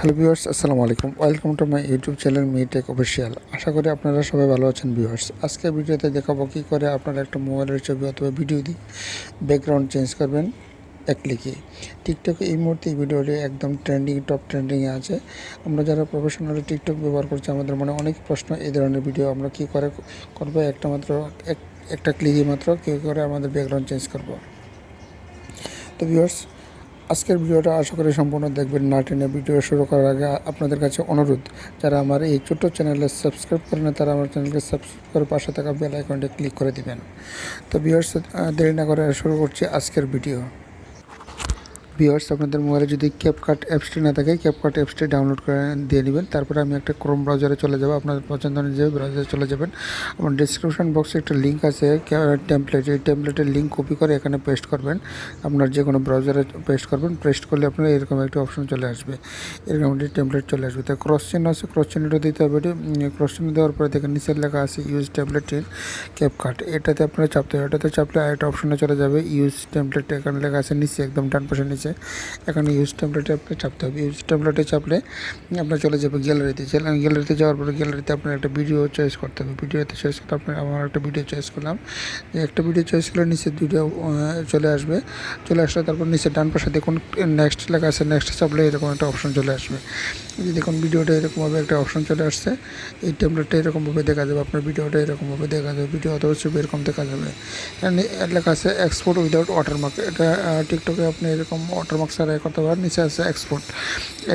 Hello viewers, আসসালামু আলাইকুম। Welcome to my YouTube channel me tech official. আশা করি আপনারা সবাই ভালো আছেন ভিউয়ার্স। আজকের ভিডিওতে দেখাবো কী করে আপনারা একটা মোবাইলের ছবি অথবা ভিডিও দিয়ে ব্যাকগ্রাউন্ড চেঞ্জ করবেন এক ক্লিকে। টিকটকে এই মুহূর্তে এই ভিডিওটি একদম টপ ট্রেন্ডিংয়ে আছে। আমরা যারা প্রফেশনালি টিকটক ব্যবহার করছি আমাদের মনে অনেক প্রশ্ন, এই ধরনের ভিডিও আমরা কী করে করবো, একটা ক্লিকে মাত্র কী করে আমাদের ব্যাকগ্রাউন্ড চেঞ্জ করব। তো ভিউয়ার্স, আজকের ভিডিওটা আশা করি সম্পূর্ণ দেখবেন, না টেনে। ভিডিও শুরু করার আগে আপনাদের কাছে অনুরোধ, যারা আমার এই ছোট্ট চ্যানেলে সাবস্ক্রাইব করেন না তারা আমার চ্যানেলকে সাবস্ক্রাইব করে পাশে থাকা বেল আইকনটি ক্লিক করে দিবেন। তো ভিউয়ার্স, দেরি না করে শুরু করছি আজকের ভিডিও। ভিউয়ার্স, আপনাদের মোবাইলে যদি ক্যাপকাট অ্যাপসটি না থাকে, ক্যাপকাট অ্যাপসটি ডাউনলোড করে দিয়ে নেবেন। তারপরে আমি একটা ক্রোম ব্রাউজারে চলে যাব। আপনাদের পছন্দ অনুযায়ী ব্রাউজারে চলে যাবেন। আমার ডিসক্রিপশন বক্সে একটা লিঙ্ক আছে টেমপ্লেট, এই টেমপ্লেটের লিঙ্ক কপি করে এখানে পেস্ট করবেন। আপনার যে কোনো ব্রাউজারে পেস্ট করবেন। পেস্ট করলে আপনার এরকম একটা অপশন চলে আসবে, এরকম একটি টেমপ্লেট চলে আসবে। তো ক্রস চিহ্ন আছে, ক্রস চিহ্নটা দিতে হবে। ক্রস চিহ্ন দেওয়ার পরে দেখেন নিচের লেখা আছে ইউজ টেমপ্লেট ইন ক্যাপকাট, এটাতে আপনারা চাপতে হবে। এটাতে চাপলে আরেকটা অপশনে চলে যাবে ইউজ টেমপ্লেট, এখানে লেখা আছে নিচে একদম ডান পাশে নিচে। এখানে ইউজ টেমপ্লেটে আপনার চাপতে হবে। ইউজ টেমপ্লেটে চাপলে আপনার চলে যাবে গ্যালারিতে। গ্যালারিতে যাওয়ার পরে গ্যালারিতে আপনার একটা ভিডিও চয়েস করতে হবে। ভিডিওতে চয়েস করতে আপনার আমার একটা ভিডিও চয়েস করলাম। একটা ভিডিও চয়েস করলে নিচে ভিডিও চলে আসবে। চলে আসলে তারপর নিচে ডান পাশে দেখুন নেক্সট লেখা আছে, নেক্সট চাপলে এরকম একটা অপশন চলে আসবে। এই দেখুন ভিডিওটা এরকমভাবে একটা অপশন চলে আসছে। এই টেমপ্লেটটা এরকমভাবে দেখা যাবে, আপনার ভিডিওটা এরকমভাবে দেখা যাবে, ভিডিও অথবা ছবি এরকম দেখা যাবে। লেখা আছে এক্সপোর্ট উইদাউট ওয়াটারমার্ক। এটা টিকটকে আপনি এরকম ওয়াটারমার্ক ছাড়া করতে পারেন। নিচে আছে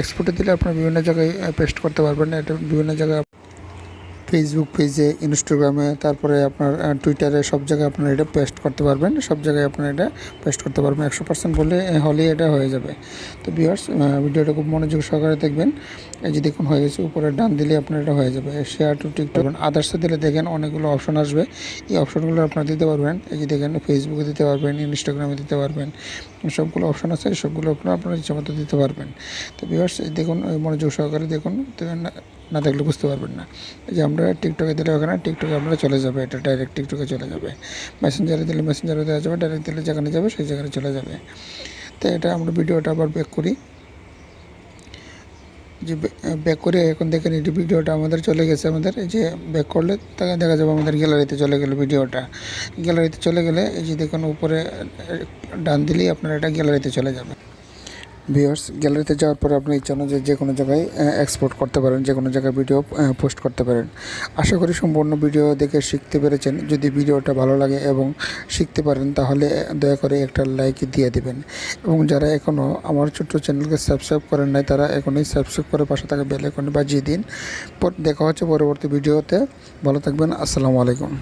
এক্সপোর্টে দিলে আপনার বিভিন্ন জায়গায় পেস্ট করতে পারবেন। এটা বিভিন্ন জায়গায় ফেসবুক পেজে, ইনস্টাগ্রামে, তারপরে আপনার টুইটারে, সব জায়গায় আপনারা এটা পেস্ট করতে পারবেন। সব জায়গায় আপনারা এটা পেস্ট করতে পারবেন। 100% হলেই এটা হয়ে যাবে। তো ভিউয়ার্স, ভিডিওটা খুব মনোযোগ সহকারে দেখবেন। এই যে দেখুন হয়ে গেছে, উপরে ডান দিলে আপনার এটা হয়ে যাবে। শেয়ার টু টিকটক, আদার্সে দিলে দেখেন অনেকগুলো অপশন আসবে। এই অপশনগুলো আপনারা দিতে পারবেন। এই যে দেখেন ফেসবুকে দিতে পারবেন, ইনস্টাগ্রামে দিতে পারবেন, সবগুলো অপশন আছে। সবগুলো আপনার ইচ্ছা মতো দিতে পারবেন। তো ভিউয়ার্স, দেখুন মনোযোগ সহকারে দেখুন, না দেখলে বুঝতে পারবেন না। এই যে আমরা টিকটকে দিলে ওখানে টিকটকে আপনারা চলে যাবে, এটা ডাইরেক্ট টিকটকে চলে যাবে। মেসেঞ্জারে দিলে মেসেঞ্জারে দেওয়া যাবে, ডাইরেক্ট দিলে যেখানে যাবে সেই জায়গায় চলে যাবে। তো এটা আমরা ভিডিওটা আবার ব্যাক করি। যে ব্যাক করে এখন দেখেন এই ভিডিওটা আমাদের চলে গেছে। আমাদের এই যে ব্যাক করলে তাকে দেখা যাবে আমাদের গ্যালারিতে চলে গেল ভিডিওটা। গ্যালারিতে চলে গেলে এই যে দেখুন উপরে ডান দিলেই আপনার এটা গ্যালারিতে চলে যাবে। ভিউয়ার্স, গ্যালারিতে যাওয়ার পরে আপনি ইচ্ছা অনুযায়ী যে কোনো জায়গায় এক্সপোর্ট করতে পারেন, যে কোনো জায়গায় ভিডিও পোস্ট করতে পারেন। আশা করি সম্পূর্ণ ভিডিও দেখে শিখতে পেরেছেন। যদি ভিডিওটা ভালো লাগে এবং শিখতে পারেন তাহলে দয়া করে একটা লাইক দিয়ে দেবেন। এবং যারা এখনও আমার ছোট্ট চ্যানেলকে সাবস্ক্রাইব করেন নাই তারা এখনই সাবস্ক্রাইব করে পাশে থাকা বেল আইকনটি বাজিয়ে দিন। দেখা হচ্ছে পরবর্তী ভিডিওতে। ভালো থাকবেন। আসসালামু আলাইকুম।